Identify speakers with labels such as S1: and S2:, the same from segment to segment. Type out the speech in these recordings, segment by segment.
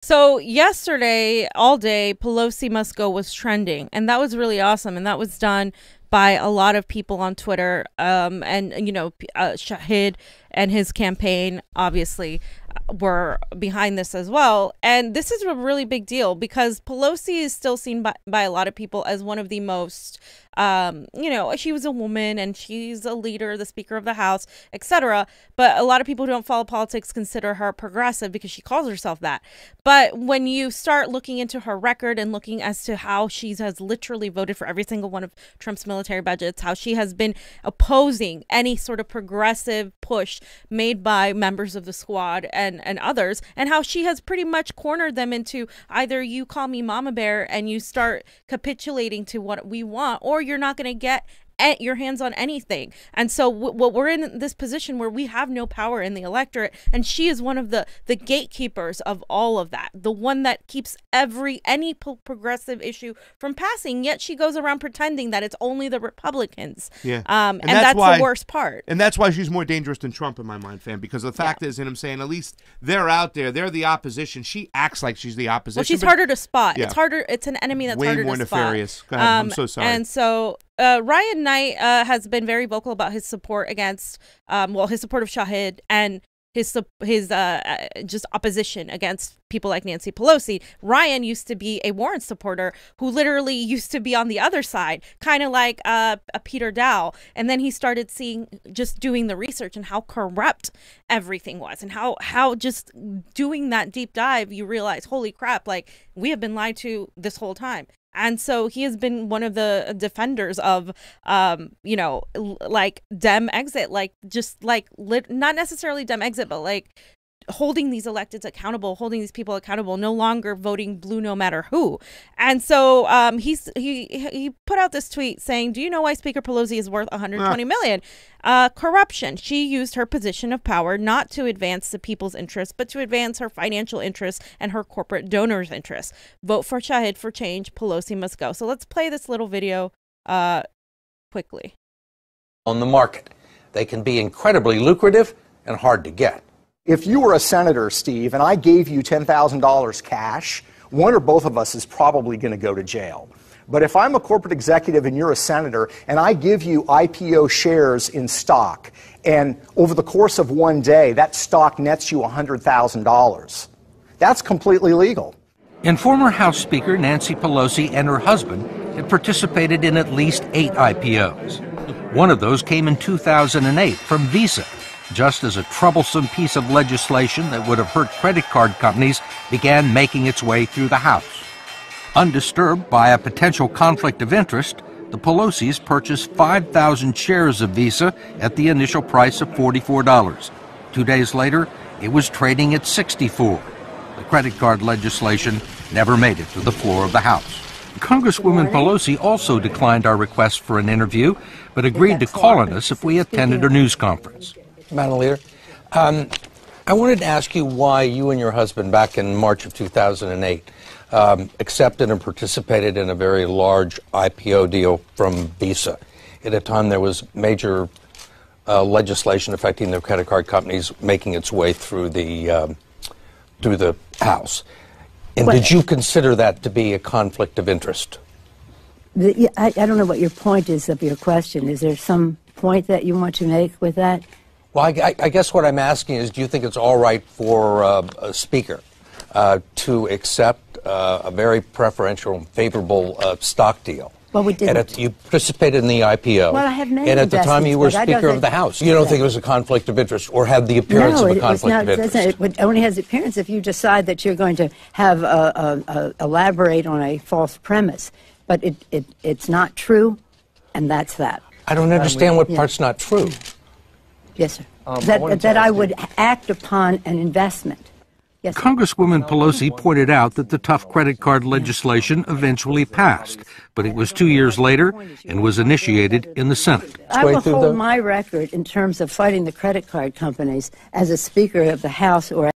S1: So yesterday, all day, Pelosi Must Go was trending, and that was really awesome. And that was done by a lot of people on Twitter. And you know, Shahid and his campaign obviously were behind this as well. And this is a really big deal because Pelosi is still seen by a lot of people as one of the most, you know, she was a woman and she's a leader, the Speaker of the House, etc. But a lot of people who don't follow politics consider her progressive because she calls herself that. But when you start looking into her record and looking as to how she has literally voted for every single one of Trump's military budgets, how she has been opposing any sort of progressive push made by members of the squad and others, and how she has pretty much cornered them into either you call me Mama Bear and you start capitulating to what we want, or you're not going to get your hands on anything. And so we're in this position where we have no power in the electorate, and she is one of the gatekeepers of all of that, the one that keeps any progressive issue from passing, yet she goes around pretending that it's only the Republicans.
S2: Yeah.
S1: And that's why, the worst part.
S2: And that's why she's more dangerous than Trump in my mind, fam, because the fact is, and I'm saying, at least they're out there, they're the opposition. She acts like she's the opposition.
S1: Well, she's harder to spot. Yeah. It's an enemy that's
S2: way
S1: harder
S2: more
S1: to spot.
S2: nefarious. Go ahead. I'm so sorry.
S1: And so Ryan Knight has been very vocal about his support against, his support of Shahid and his just opposition against people like Nancy Pelosi. Ryan used to be a Warren supporter who literally used to be on the other side, kind of like a Peter Dow. And then he started just doing the research and how corrupt everything was, and how just doing that deep dive, you realize, holy crap, like we have been lied to this whole time. And so he has been one of the defenders of, you know, like Dem exit, like just like not necessarily Dem exit, but like holding these electeds accountable, holding these people accountable, no longer voting blue no matter who. And so he put out this tweet saying, do you know why Speaker Pelosi is worth $120 million? Corruption. She used her position of power not to advance the people's interests, but to advance her financial interests and her corporate donors' interests. Vote for Shahid for change. Pelosi must go. So let's play this little video quickly.
S3: On the market, they can be incredibly lucrative and hard to get.
S4: If you were a senator, Steve, and I gave you $10,000 cash, one or both of us is probably going to go to jail. But if I'm a corporate executive and you're a senator, and I give you IPO shares in stock, and over the course of one day, that stock nets you $100,000, that's completely legal.
S3: And former House Speaker Nancy Pelosi and her husband had participated in at least 8 IPOs. One of those came in 2008 from Visa, just as a troublesome piece of legislation that would have hurt credit card companies began making its way through the House. Undisturbed by a potential conflict of interest, the Pelosis purchased 5,000 shares of Visa at the initial price of $44. 2 days later, it was trading at $64. The credit card legislation never made it to the floor of the House. Congresswoman Pelosi also declined our request for an interview, but agreed to call on us if we attended a news conference.
S5: Madam Leader, I wanted to ask you why you and your husband, back in March of 2008, accepted and participated in a very large IPO deal from Visa. At a time there was major legislation affecting the credit card companies making its way through the House. And did you consider that to be a conflict of interest?
S6: I don't know what your point is of your question. Is there some point that you want to make with that?
S5: Well, I guess what I'm asking is, do you think it's all right for a speaker to accept a very preferential and favorable stock deal?
S6: Well, we didn't.
S5: And you participated in the IPO.
S6: Well, I have many
S5: and at the time you were
S6: investments,
S5: Speaker of the House. You don't think it was a conflict of interest or had the appearance of a conflict of interest?
S6: It only has the appearance if you decide that you're going to have elaborate on a false premise. But it's not true, and that's that.
S5: I don't understand what part's not true.
S6: Yes, sir. That I would act upon an investment. Yes, sir.
S3: Congresswoman Pelosi pointed out that the tough credit card legislation eventually passed, but it was 2 years later and was initiated in the Senate.
S6: I will hold my record in terms of fighting the credit card companies as a Speaker of the House or...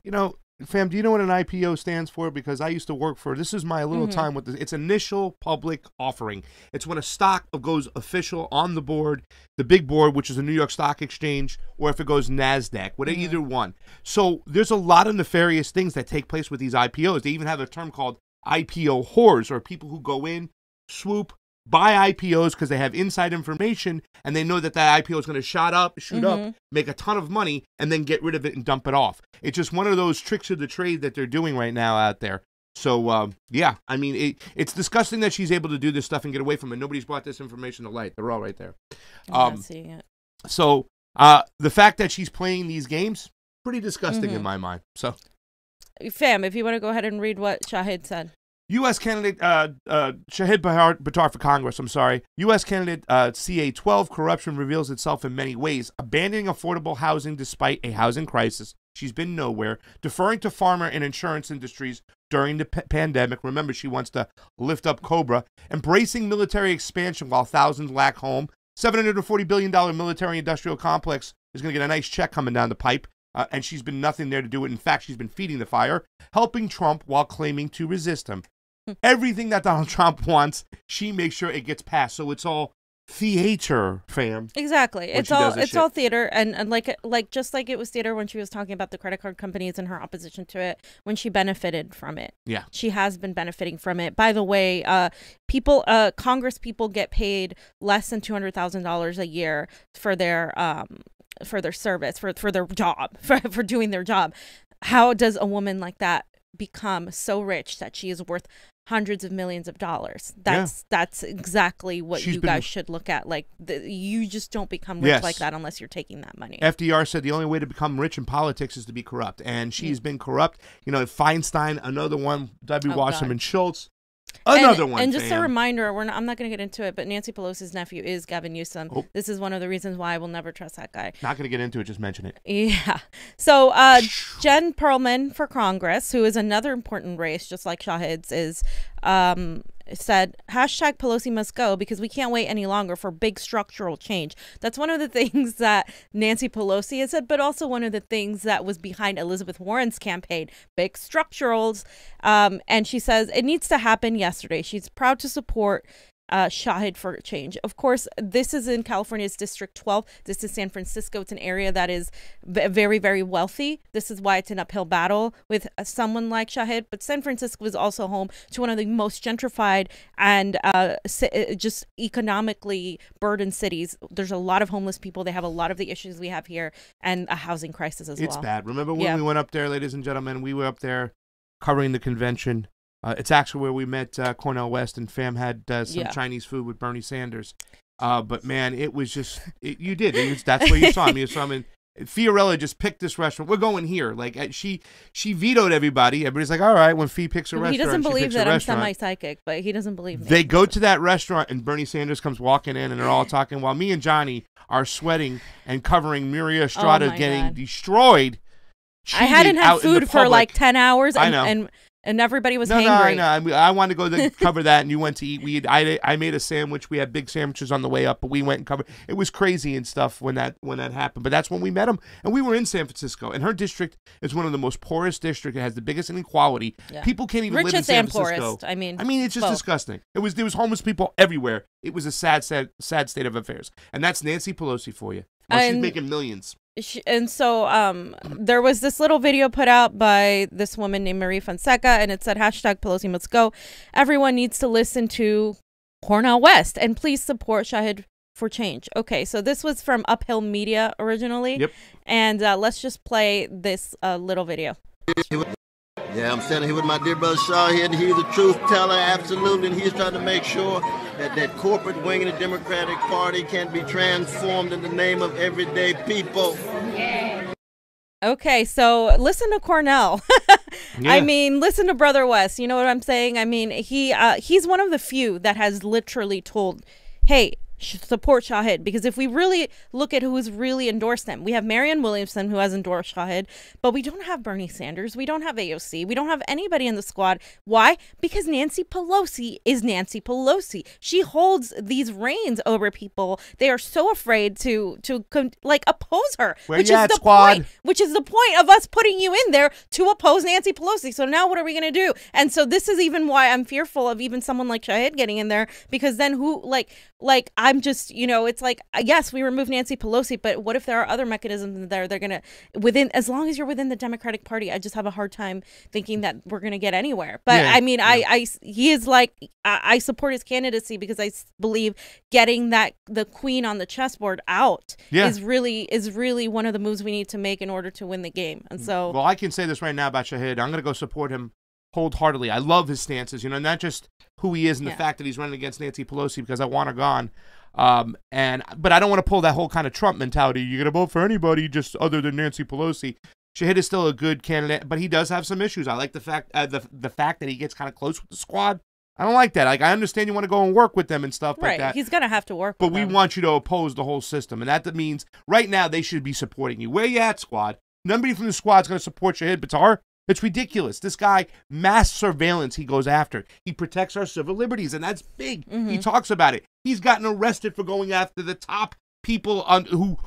S2: You know, fam, do you know what an IPO stands for? Because I used to work for, this is my little time with this. It's initial public offering. It's when a stock goes official on the board, the big board, which is the New York Stock Exchange, or if it goes NASDAQ, either one. So there's a lot of nefarious things that take place with these IPOs. They even have a term called IPO whores, or people who go in, swoop, buy IPOs because they have inside information and they know that IPO is going to shoot up, make a ton of money, and then get rid of it and dump it off. It's just one of those tricks of the trade that they're doing right now out there. So, yeah, I mean, it's disgusting that she's able to do this stuff and get away from it. Nobody's brought this information to light. They're all right there.
S1: I'm not seeing it.
S2: So, the fact that she's playing these games, pretty disgusting in my mind. So,
S1: fam, if you want to go ahead and read what Shahid said.
S2: U.S. candidate Shahid Buttar for Congress, U.S. candidate CA12, corruption reveals itself in many ways, abandoning affordable housing despite a housing crisis. She's been nowhere, deferring to farmer and insurance industries during the pandemic. Remember, she wants to lift up Cobra, embracing military expansion while thousands lack home. $740 billion military-industrial complex is going to get a nice check coming down the pipe. And she's been nothing there to do it. In fact, she's been feeding the fire, helping Trump while claiming to resist him. Everything that Donald Trump wants, she makes sure it gets passed. So it's all theater, fam.
S1: Exactly. It's all theater, and like just like it was theater when she was talking about the credit card companies and her opposition to it when she benefited from it. Yeah, she has been benefiting from it. By the way, Congress people get paid less than $200,000 a year for their service, for their job, for doing their job. How does a woman like that become so rich that she is worth hundreds of millions of dollars? That's exactly what you guys should look at. Like, you just don't become rich like that unless you're taking that money.
S2: FDR said the only way to become rich in politics is to be corrupt, and she's been corrupt. You know, Feinstein, another one, W. Wasserman Schultz. Another one.
S1: And just a reminder, I'm not going to get into it, but Nancy Pelosi's nephew is Gavin Newsom. Oh. This is one of the reasons why I will never trust that guy.
S2: Not going to get into it, just mention it.
S1: Yeah. So Jen Perlman for Congress, who is another important race, just like Shahid's, is said, hashtag Pelosi must go because we can't wait any longer for big structural change. That's one of the things that Nancy Pelosi has said, but also one of the things that was behind Elizabeth Warren's campaign, big structurals. And she says it needs to happen yesterday. She's proud to support Shahid for change. Of course, this is in California's District 12. This is San Francisco. It's an area that is very, very wealthy. This is why it's an uphill battle with someone like Shahid. But San Francisco is also home to one of the most gentrified and just economically burdened cities. There's a lot of homeless people. They have a lot of the issues we have here and a housing crisis as well.
S2: It's bad. Remember when we went up there, ladies and gentlemen? We were up there covering the convention. It's actually where we met Cornel West, and fam had some Chinese food with Bernie Sanders. But man, it was just you did. That's where you saw him. You saw him, and Fiorella just picked this restaurant. We're going here. Like she vetoed everybody. Everybody's like, all right, when Fee picks a restaurant,
S1: he doesn't believe that I'm semi-psychic, but he doesn't believe me.
S2: They go to that restaurant, and Bernie Sanders comes walking in, and they're all talking while me and Johnny are sweating and covering Miria Estrada getting destroyed.
S1: I hadn't had food for like 10 hours.
S2: I know.
S1: And everybody was hangry.
S2: No, I wanted to go cover that, and you went to eat. I made a sandwich. We had big sandwiches on the way up, but we went and covered. It was crazy and stuff when that happened. But that's when we met him, and we were in San Francisco. And her district is one of the most poorest districts. It has the biggest inequality. Yeah. People can't even live in San Francisco.
S1: Poorest. I mean,
S2: it's just disgusting. There was homeless people everywhere. It was a sad state of affairs, and that's Nancy Pelosi for you. She's making millions.
S1: And so there was this little video put out by this woman named Marie Fonseca, and it said hashtag Pelosi must go. Everyone needs to listen to Cornel West and please support Shahid for change. Okay, so this was from Uphill Media originally. Yep. And let's just play this little video.
S7: Yeah, I'm standing here with my dear brother Shahid, and he's a truth teller, absolutely, and he's trying to make sure that corporate wing of the Democratic Party can be transformed in the name of everyday people.
S1: Yeah. Okay, so listen to Cornel. I mean, listen to Brother West. You know what I'm saying? I mean, he's one of the few that has literally told, hey, support Shahid, because if we really look at who's really endorsed them, we have Marianne Williamson, who has endorsed Shahid, but we don't have Bernie Sanders, we don't have AOC, we don't have anybody in the squad. Why? Because Nancy Pelosi is Nancy Pelosi. She holds these reins over people. They are so afraid to oppose her, which is the point of us putting you in there, to oppose Nancy Pelosi. So now what are we going to do? And so this is even why I'm fearful of even someone like Shahid getting in there, because then who, I'm just, it's like, yes, we remove Nancy Pelosi, but what if there are other mechanisms there? They're going to, as long as you're within the Democratic Party, I just have a hard time thinking that we're going to get anywhere. But he is I support his candidacy, because I believe getting the queen on the chessboard out is really one of the moves we need to make in order to win the game. And so,
S2: well, I can say this right now about Shahid. I'm going to go support him wholeheartedly. I love his stances, not just who he is and the fact that he's running against Nancy Pelosi, because I want her gone. But I don't want to pull that whole kind of Trump mentality. You're going to vote for anybody just other than Nancy Pelosi. Shahid is still a good candidate, but he does have some issues. I like the fact the fact that he gets kind of close with the squad. I don't like that. I understand you want to go and work with them and stuff like that.
S1: He's going to have to work
S2: with
S1: them.
S2: But we want you to oppose the whole system, and that means right now they should be supporting you. Where you at, squad? Nobody from the squad's going to support Shahid Buttar. It's ridiculous. This guy, mass surveillance he goes after. He protects our civil liberties, and that's big. He talks about it. He's gotten arrested for going after the top people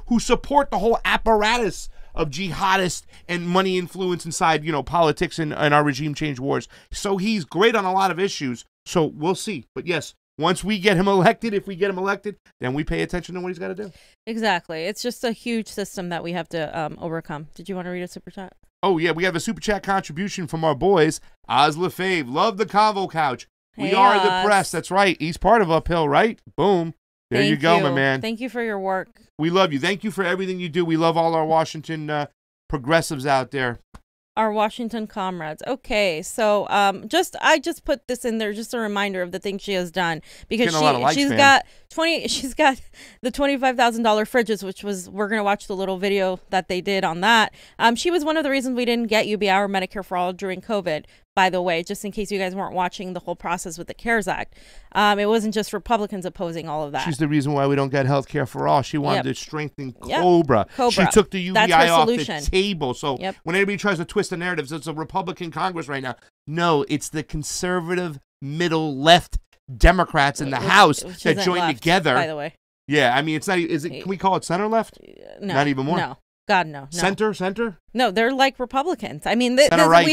S2: who support the whole apparatus of jihadists and money influence inside, politics and our regime change wars. So he's great on a lot of issues. So we'll see. But yes, once we get him elected, if we get him elected, then we pay attention to what he's got to do. Exactly.
S1: It's just a huge system that we have to overcome. Did you want to read a super chat?
S2: Oh, yeah. We have a super chat contribution from our boys. Oz LaFave. Love the Convo Couch. We are the press. That's right. He's part of Uphill, right? Boom. There you go, my man.
S1: Thank you for your work.
S2: We love you. Thank you for everything you do. We love all our Washington progressives out there.
S1: Our Washington comrades. Okay, so I just put this in there, just a reminder of the things she has done, because she's got the $25,000 fridges, which we're gonna watch the little video that they did on that. She was one of the reasons we didn't get UBI or Medicare for All during COVID. By the way, just in case you guys weren't watching the whole process with the CARES Act, it wasn't just Republicans opposing all of that.
S2: She's the reason why we don't get health care for all. She wanted to strengthen Cobra. She took the UBI off the table. So when anybody tries to twist the narratives, it's a Republican Congress right now. No, it's the conservative middle left Democrats in the House that joined together.
S1: By the way.
S2: Yeah, I mean, it's not. Is it? Can we call it center left?
S1: No,
S2: not even more.
S1: No. God, no.
S2: Center?
S1: No, they're like Republicans. I mean,
S2: right.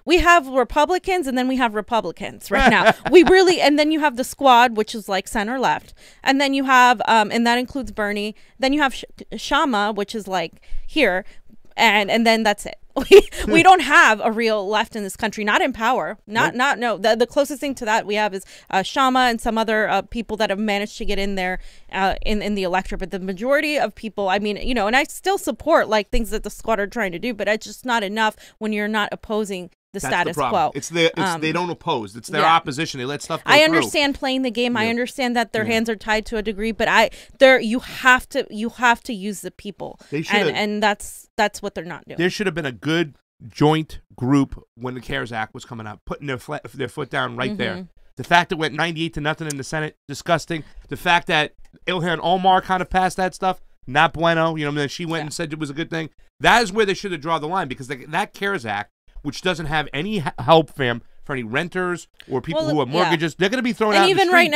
S1: we have Republicans, and then we have Republicans right now. And then you have the squad, which is like center left, and then you have, and that includes Bernie. Then you have Shama, which is like here, and then that's it. We don't have a real left in this country, not in power. The closest thing to that we have is Shama and some other people that have managed to get in there in the electorate. But the majority of people, I mean, and I still support like things that the squad are trying to do, but it's just not enough when you're not opposing the status quo.
S2: It's they don't oppose. It's their opposition. They let stuff go
S1: I understand playing the game. I understand that their hands are tied to a degree, but you have to use the people.
S2: They should,
S1: and that's what they're not doing.
S2: There should have been a good joint group when the CARES Act was coming up, putting their foot down right there. The fact it went 98-0 in the Senate, disgusting. The fact that Ilhan Omar kind of passed that stuff, not bueno. She went and said it was a good thing. That is where they should have drawn the line, because that CARES Act, which doesn't have any help, fam, for any renters or people who have mortgages, they're going to be thrown out.
S1: And even right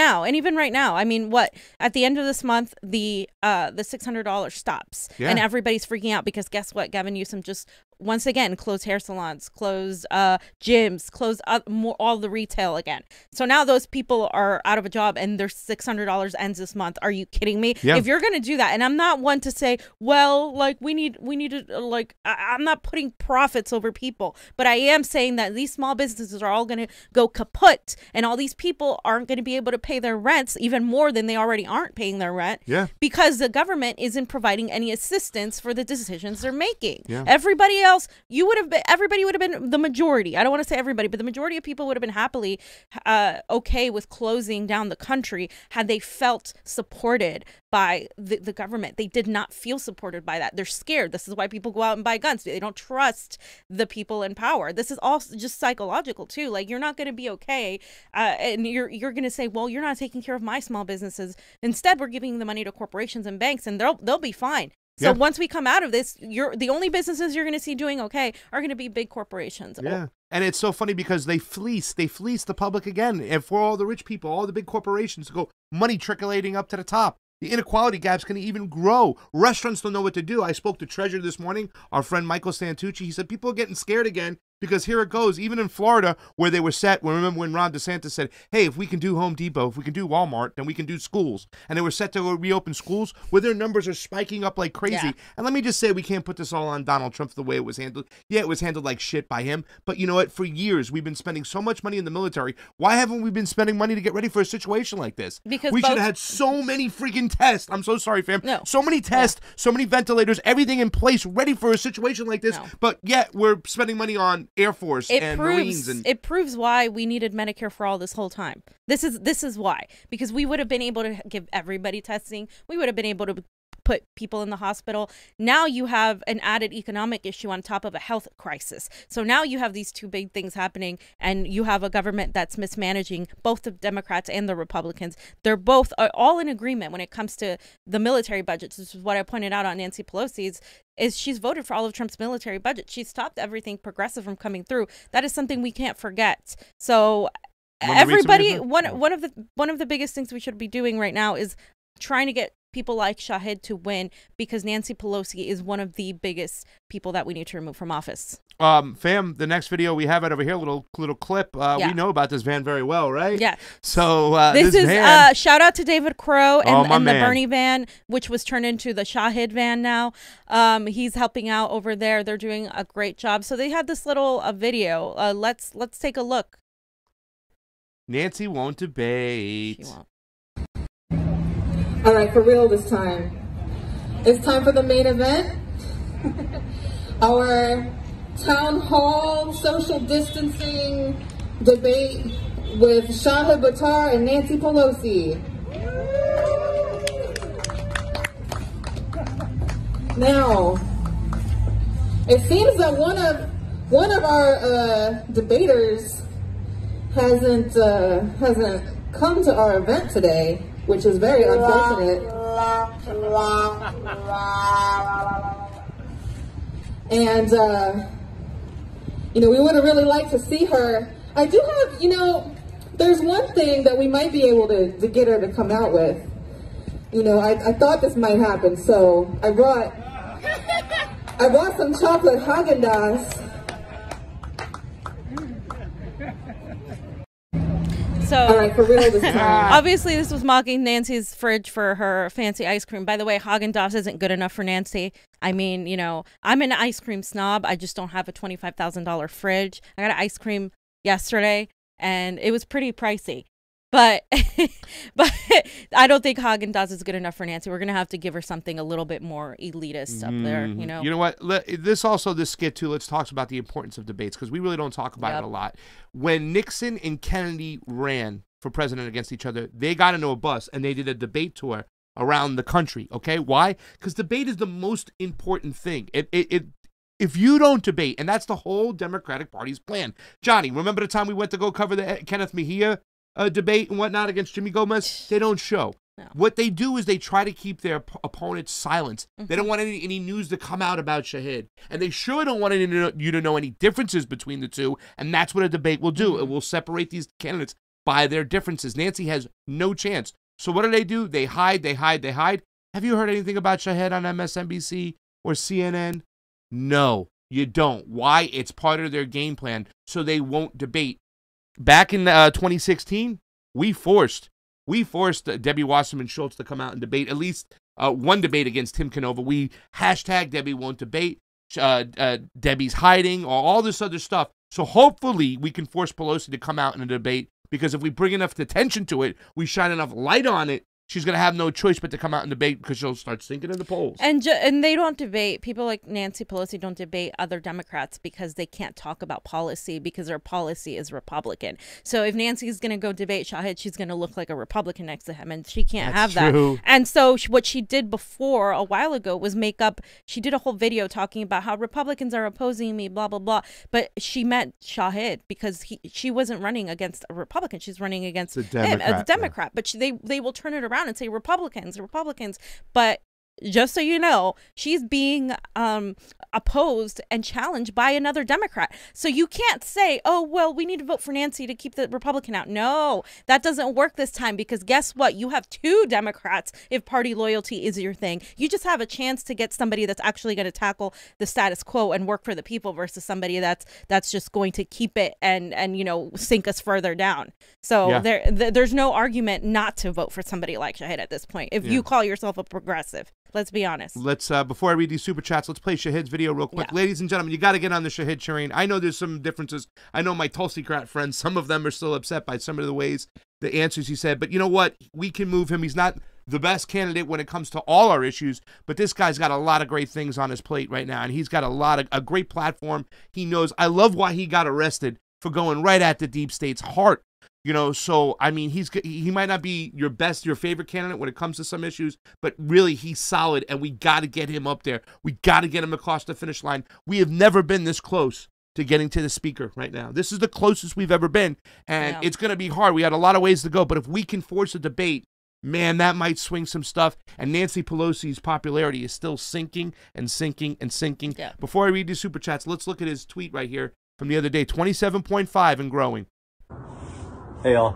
S1: now, I mean, at the end of this month, the $600 stops, and everybody's freaking out because guess what? Gavin Newsom just once again closed hair salons, closed gyms, closed all the retail again. So now those people are out of a job, and their $600 ends this month. Are you kidding me?
S2: Yeah.
S1: If you're going to do that, and I'm not one to say, well, like we need to like, I'm not putting profits over people, but I am saying that these small businesses are all going to go kaput, and all these people aren't going to be able to pay their rents even more than they already aren't paying their rent.
S2: Yeah.
S1: Because the government isn't providing any assistance for the decisions they're making.
S2: Yeah.
S1: Everybody else else, you would have been, everybody would have been, the majority, I don't want to say everybody, but the majority of people would have been happily okay with closing down the country had they felt supported by the government. They did not feel supported by that. They're scared. This is why people go out and buy guns. They don't trust the people in power. This is all just psychological too. Like, you're not going to be okay, and you're going to say, well, you're not taking care of my small businesses. Instead, we're giving the money to corporations and banks, and they'll be fine. So once we come out of this, the only businesses you're going to see doing okay are going to be big corporations.
S2: Yeah. And it's so funny because they fleece the public again. And for all the rich people, all the big corporations, go money trickling up to the top. The inequality gap's going to even grow. Restaurants don't know what to do. I spoke to Treasurer this morning, our friend Michael Santucci. He said people are getting scared again because here it goes. Even in Florida, where they were set, remember when Ron DeSantis said, hey, if we can do Home Depot, if we can do Walmart, then we can do schools. And they were set to reopen schools where their numbers are spiking up like crazy. Yeah. And let me just say, we can't put this all on Donald Trump for the way it was handled. Yeah, it was handled like shit by him. But you know what? For years, we've been spending so much money in the military. Why haven't we been spending money to get ready for a situation like this?
S1: Because
S2: we should have had so many freaking tests. I'm so sorry, fam. No. So many tests, so many ventilators, everything in place, ready for a situation like this. No. But yet we're spending money on Air Force and Marines. And
S1: it proves why we needed Medicare for all this whole time. This is why. Because we would have been able to give everybody testing. We would have been able to put people in the hospital. Now you have an added economic issue on top of a health crisis. So now you have these two big things happening, and you have a government that's mismanaging, both the Democrats and the Republicans. They're both all in agreement when it comes to the military budgets. This is what I pointed out on Nancy Pelosi is she's voted for all of Trump's military budget. She stopped everything progressive from coming through. That is something we can't forget. So everybody, one of the biggest things we should be doing right now is trying to get people like Shahid to win, because Nancy Pelosi is one of the biggest people that we need to remove from office.
S2: Fam, the next video we have it over here, little clip. We know about this van very well, right?
S1: Yeah.
S2: So
S1: this is van, shout out to David Crow and the Bernie van, which was turned into the Shahid van now. He's helping out over there. They're doing a great job. So they had this little video. Let's take a look.
S2: Nancy won't debate.
S1: She won't.
S8: All right, for real this time. It's time for the main event. Our town hall social distancing debate with Shahid Buttar and Nancy Pelosi. Now, it seems that one of our debaters hasn't come to our event today, which is very unfortunate. And, we would have really liked to see her. I do have, there's one thing that we might be able to get her to come out with. I thought this might happen, so I brought some chocolate Haagen-Dazs.
S1: So,
S8: all right, for real this time.
S1: Obviously, this was mocking Nancy's fridge for her fancy ice cream. By the way, Haagen-Dazs isn't good enough for Nancy. I mean, I'm an ice cream snob. I just don't have a $25,000 fridge. I got an ice cream yesterday, and it was pretty pricey. But I don't think Haagen-Dazs is good enough for Nancy. We're going to have to give her something a little bit more elitist up there,
S2: You know what? This skit, too, let's talk about the importance of debates, because we really don't talk about it a lot. When Nixon and Kennedy ran for president against each other, they got into a bus and they did a debate tour around the country, okay? Why? Because debate is the most important thing. If you don't debate, and that's the whole Democratic Party's plan. Johnny, remember the time we went to go cover the Kenneth Mejia debate and whatnot against Jimmy Gomez? They don't show. No. What they do is they try to keep their opponents silent. They don't want any news to come out about Shahid. And they sure don't want you to know any differences between the two. And that's what a debate will do. It will separate these candidates by their differences. Nancy has no chance. So what do? They hide. Have you heard anything about Shahid on MSNBC or CNN? No, you don't. Why? It's part of their game plan, so they won't debate. Back in 2016, we forced Debbie Wasserman Schultz to come out and debate, at least one debate against Tim Canova. We hashtag Debbie won't debate, Debbie's hiding, all this other stuff. So hopefully we can force Pelosi to come out in a debate, because if we bring enough attention to it, we shine enough light on it, she's going to have no choice but to come out and debate because she'll start sinking in the polls.
S1: And they don't debate. People like Nancy Pelosi don't debate other Democrats because they can't talk about policy because their policy is Republican. So if Nancy's going to go debate Shahid, she's going to look like a Republican next to him, and she can't have that. And so what she did before a while ago was she did a whole video talking about how Republicans are opposing me, blah, blah, blah. But she meant Shahid because she wasn't running against a Republican. She's running against him as a Democrat. But they will turn it around and say Republicans. But just so you know, she's being opposed and challenged by another Democrat. So you can't say, oh, well, we need to vote for Nancy to keep the Republican out. No, that doesn't work this time because guess what? You have 2 Democrats if party loyalty is your thing. You just have a chance to get somebody that's actually going to tackle the status quo and work for the people versus somebody that's just going to keep it and sink us further down. So there's no argument not to vote for somebody like Shahid at this point if you call yourself a progressive. Let's be honest.
S2: Let's before I read these super chats, let's play Shahid's video real quick. Ladies and gentlemen, you got to get on the Shahid train. I know there's some differences. I know my Tulsi-crat friends, some of them are still upset by some of the answers he said. But you know what? We can move him. He's not the best candidate when it comes to all our issues, but this guy's got a lot of great things on his plate right now, and he's got a great platform. He knows. I love why he got arrested for going right at the deep state's heart. So I mean, he might not be your favorite candidate when it comes to some issues, but really he's solid, and we got to get him up there. We got to get him across the finish line. We have never been this close to getting to the speaker right now. This is the closest we've ever been, and it's going to be hard. We had a lot of ways to go, but if we can force a debate, man, that might swing some stuff. And Nancy Pelosi's popularity is still sinking and sinking and sinking. Yeah. Before I read these super chats, let's look at his tweet right here from the other day, 27.5 and growing.
S9: Hey y'all,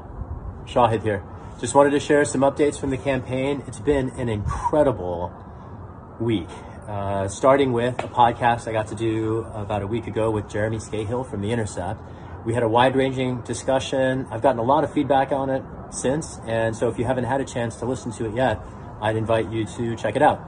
S9: Shahid here. Just wanted to share some updates from the campaign. It's been an incredible week. Starting with a podcast I got to do about a week ago with Jeremy Scahill from The Intercept. We had a wide-ranging discussion. I've gotten a lot of feedback on it since, and so if you haven't had a chance to listen to it yet, I'd invite you to check it out.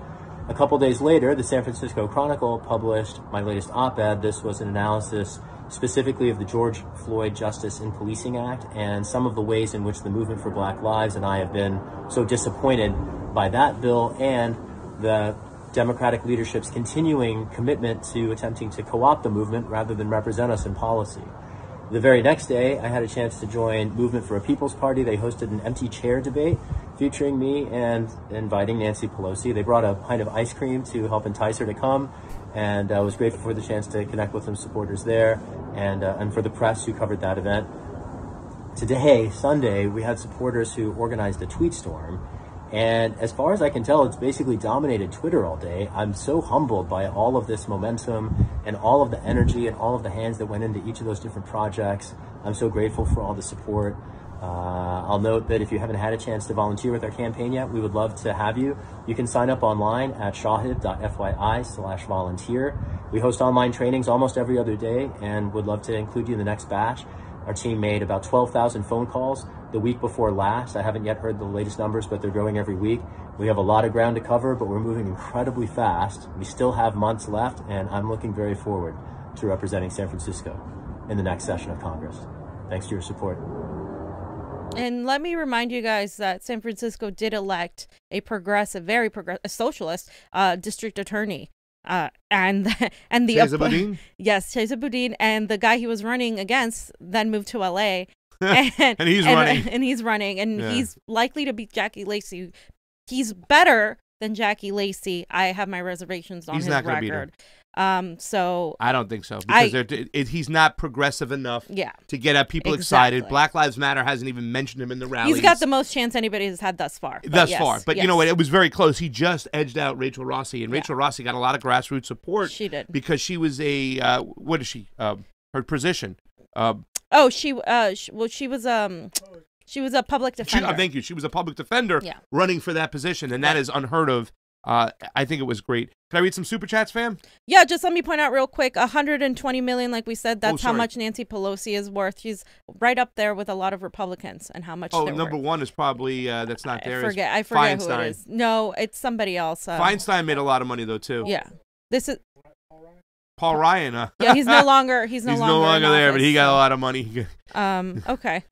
S9: A couple days later, the San Francisco Chronicle published my latest op-ed. This was an analysis specifically of the George Floyd Justice in Policing Act and some of the ways in which the movement for Black Lives and I have been so disappointed by that bill and the Democratic leadership's continuing commitment to attempting to co-opt the movement rather than represent us in policy. The very next day, I had a chance to join Movement for a People's Party. They hosted an empty chair debate featuring me and inviting Nancy Pelosi. They brought a pint of ice cream to help entice her to come, and I was grateful for the chance to connect with some supporters there and for the press who covered that event. Today, Sunday, we had supporters who organized a tweet storm, and as far as I can tell, it's basically dominated Twitter all day. I'm so humbled by all of this momentum and all of the energy and all of the hands that went into each of those different projects. I'm so grateful for all the support. I'll note that if you haven't had a chance to volunteer with our campaign yet, we would love to have you. You can sign up online at shahid.fyi/volunteer. We host online trainings almost every other day and would love to include you in the next batch. Our team made about 12,000 phone calls the week before last. I haven't yet heard the latest numbers, but they're growing every week. We have a lot of ground to cover, but we're moving incredibly fast. We still have months left, and I'm looking very forward to representing San Francisco in the next session of Congress. Thanks to your support.
S1: And let me remind you guys that San Francisco did elect a very progressive, socialist district attorney. And the
S2: Chesa Boudin?
S1: Yes, Chesa Boudin, and the guy he was running against then moved to LA. And
S2: he's
S1: running, and he's likely to beat Jackie Lacey. He's better than Jackie Lacey. I have my reservations on his record. So
S2: I don't think so because he's not progressive enough to get people excited. Black Lives Matter hasn't even mentioned him in the rallies.
S1: He's got the most chance anybody has had thus far.
S2: But you know what? It was very close. He just edged out Rachel Rossi, and Rachel Rossi got a lot of grassroots support.
S1: She did
S2: because she was a what is she? Her position.
S1: She was a public defender.
S2: Thank you. She was a public defender running for that position, and that is unheard of. I think it was great. Can I read some super chats, fam?
S1: Yeah, just let me point out real quick, 120 million, like we said, that's how much Nancy Pelosi is worth. She's right up there with a lot of Republicans and how much they're
S2: number
S1: worth.
S2: one is probably, that's not there.
S1: I forget who it is. No, it's somebody else.
S2: Feinstein made a lot of money, though, too.
S1: Yeah. This is...
S2: Paul Ryan.
S1: Yeah, he's no longer there,
S2: but he got a lot of money.
S1: Okay.